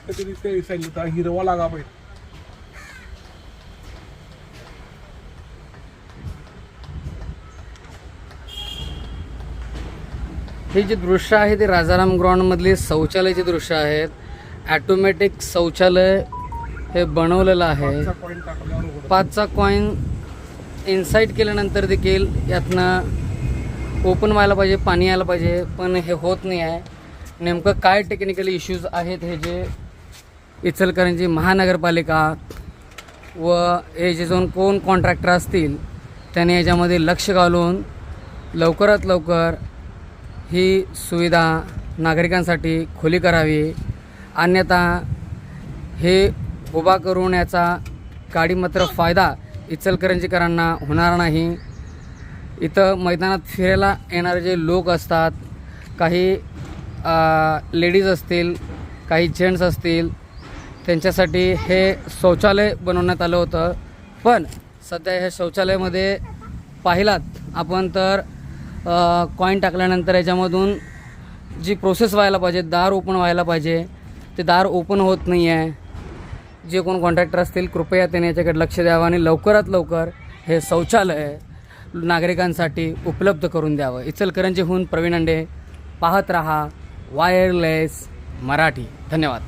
फक्त त्यांनी ते सांगितलं होतं हिरवा लागा पाहिजे. हे जे दृश्य आहे ते राजाराम ग्राउंडमधली शौचालयाचे दृश्य आहेत. ॲटोमॅटिक शौचालय हे बनवलेलं आहे. 5चा कॉईन टाकल्यावर उघडतं. 5चा कॉईन इन्साईट केल्यानंतर देखील यातनं ओपन व्हायला पाहिजे, पाणी यायला पाहिजे, पण हे होत नाही आहे. नेमकं काय टेक्निकल इश्यूज आहेत हे जे इचलकरंजी महानगरपालिका व हे जे कोण कॉन्ट्रॅक्टर असतील त्याने याच्यामध्ये लक्ष घालून लवकरात लवकर ही सुविधा नागरिकांसाठी खुली करावी. अन्यथा हे उभा करून याचा काडी मात्र फायदा इचलकरंजीकरांना होणार नाही. इथं मैदानात फिरायला येणारे जे लोक असतात, काही लेडीज असतील, काही जेंट्स असतील, त्यांच्यासाठी हे शौचालय बनवण्यात आलं होतं. पण सध्या ह्या शौचालयामध्ये पाहिलात आपण तर कॉईन टाकल्यानंतर याच्यामधून जी प्रोसेस व्हायला पाहिजे, दार ओपन व्हायला पाहिजे, ते दार ओपन होत नाही आहे. जे कोण कॉन्ट्रॅक्टर असतील कृपया त्याने याच्याकडे लक्ष द्यावं आणि लवकरात लवकर हे शौचालय नागरिकांसाठी उपलब्ध करून द्यावं. इचलकरंजीहून प्रवीण अंडे, पाहत रहा वायरलेस मराठी. धन्यवाद.